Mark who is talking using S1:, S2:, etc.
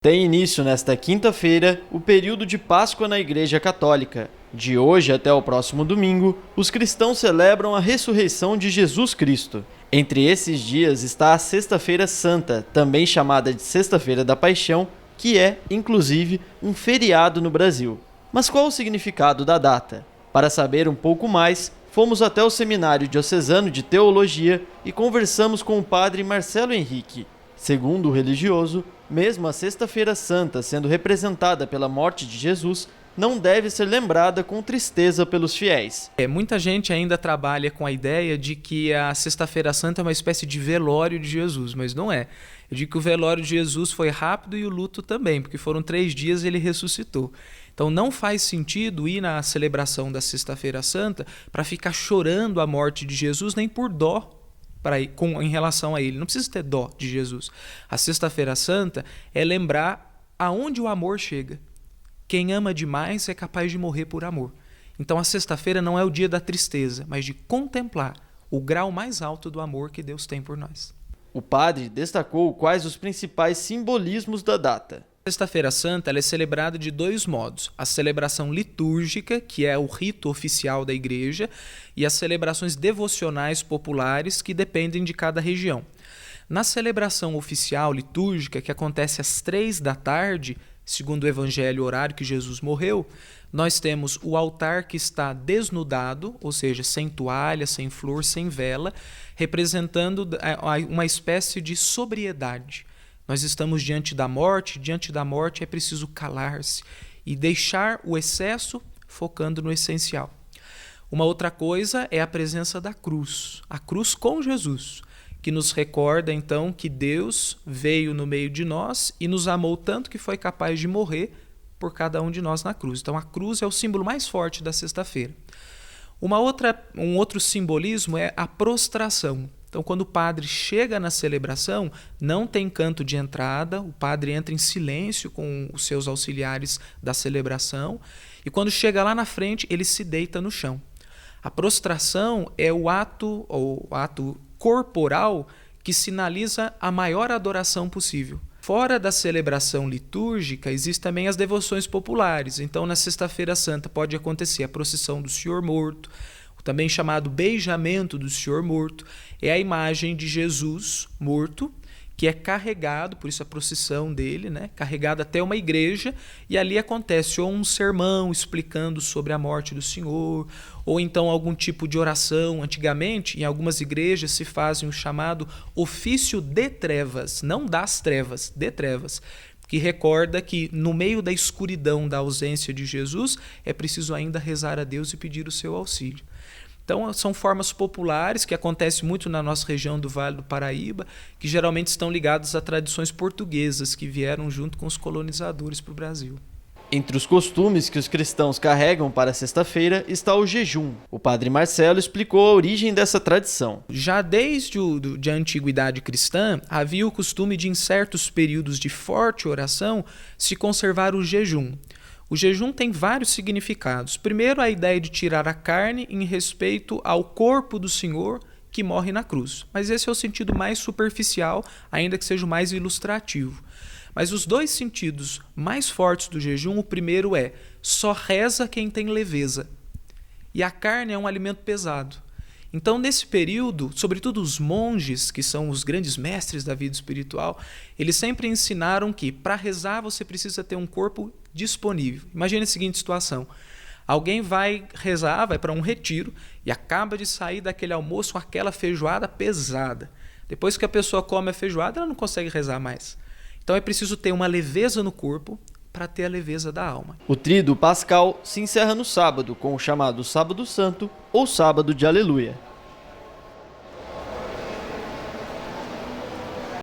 S1: Tem início nesta quinta-feira o período de Páscoa na Igreja Católica. De hoje até o próximo domingo, os cristãos celebram a ressurreição de Jesus Cristo. Entre esses dias está a Sexta-feira Santa, também chamada de Sexta-feira da Paixão, que é, inclusive, um feriado no Brasil. Mas qual o significado da data? Para saber um pouco mais, fomos até o Seminário Diocesano de Teologia e conversamos com o padre Marcelo Henrique. Segundo o religioso, mesmo a Sexta-feira Santa sendo representada pela morte de Jesus, não deve ser lembrada com tristeza pelos fiéis.
S2: Muita gente ainda trabalha com a ideia de que a Sexta-feira Santa é uma espécie de velório de Jesus, mas não é. Eu digo que o velório de Jesus foi rápido e o luto também, porque foram 3 dias e ele ressuscitou. Então não faz sentido ir na celebração da Sexta-feira Santa para ficar chorando a morte de Jesus, nem por dó em relação a ele. Não precisa ter dó de Jesus. A Sexta-feira Santa é lembrar aonde o amor chega. Quem ama demais é capaz de morrer por amor. Então a sexta-feira não é o dia da tristeza, mas de contemplar o grau mais alto do amor que Deus tem por nós.
S1: O padre destacou quais os principais simbolismos da data.
S2: A Sexta-feira Santa ela é celebrada de 2 modos. A celebração litúrgica, que é o rito oficial da igreja, e as celebrações devocionais populares, que dependem de cada região. Na celebração oficial litúrgica, que acontece às 3 da tarde, segundo o evangelho, o horário que Jesus morreu, nós temos o altar que está desnudado, ou seja, sem toalha, sem flor, sem vela, representando uma espécie de sobriedade. Nós estamos diante da morte é preciso calar-se e deixar o excesso focando no essencial. Uma outra coisa é a presença da cruz, a cruz com Jesus, que nos recorda então que Deus veio no meio de nós e nos amou tanto que foi capaz de morrer por cada um de nós na cruz. Então a cruz é o símbolo mais forte da sexta-feira. Um outro simbolismo é a prostração. Então, quando o padre chega na celebração, não tem canto de entrada, o padre entra em silêncio com os seus auxiliares da celebração, e quando chega lá na frente, ele se deita no chão. A prostração é o ato corporal que sinaliza a maior adoração possível. Fora da celebração litúrgica, existem também as devoções populares. Então, na Sexta-feira Santa pode acontecer a procissão do Senhor Morto, também chamado beijamento do Senhor Morto, é a imagem de Jesus morto, que é carregado, por isso a procissão dele, carregado até uma igreja, e ali acontece ou um sermão explicando sobre a morte do Senhor, ou então algum tipo de oração. Antigamente, em algumas igrejas, se fazem o chamado ofício de trevas, não das trevas, de trevas, que recorda que no meio da escuridão da ausência de Jesus, é preciso ainda rezar a Deus e pedir o seu auxílio. Então, são formas populares que acontecem muito na nossa região do Vale do Paraíba, que geralmente estão ligadas a tradições portuguesas que vieram junto com os colonizadores para o Brasil.
S1: Entre os costumes que os cristãos carregam para a sexta-feira está o jejum. O padre Marcelo explicou a origem dessa tradição.
S2: Já desde a antiguidade cristã, havia o costume de, em certos períodos de forte oração, se conservar o jejum. O jejum tem vários significados. Primeiro, a ideia de tirar a carne em respeito ao corpo do Senhor que morre na cruz. Mas esse é o sentido mais superficial, ainda que seja o mais ilustrativo. Mas os 2 sentidos mais fortes do jejum, o primeiro é: só reza quem tem leveza. E a carne é um alimento pesado. Então, nesse período, sobretudo os monges, que são os grandes mestres da vida espiritual, eles sempre ensinaram que para rezar você precisa ter um corpo disponível. Imagine a seguinte situação: alguém vai rezar, vai para um retiro e acaba de sair daquele almoço com aquela feijoada pesada. Depois que a pessoa come a feijoada, ela não consegue rezar mais. Então é preciso ter uma leveza no corpo para ter a leveza da alma.
S1: O Tríduo Pascal se encerra no sábado com o chamado Sábado Santo ou Sábado de Aleluia.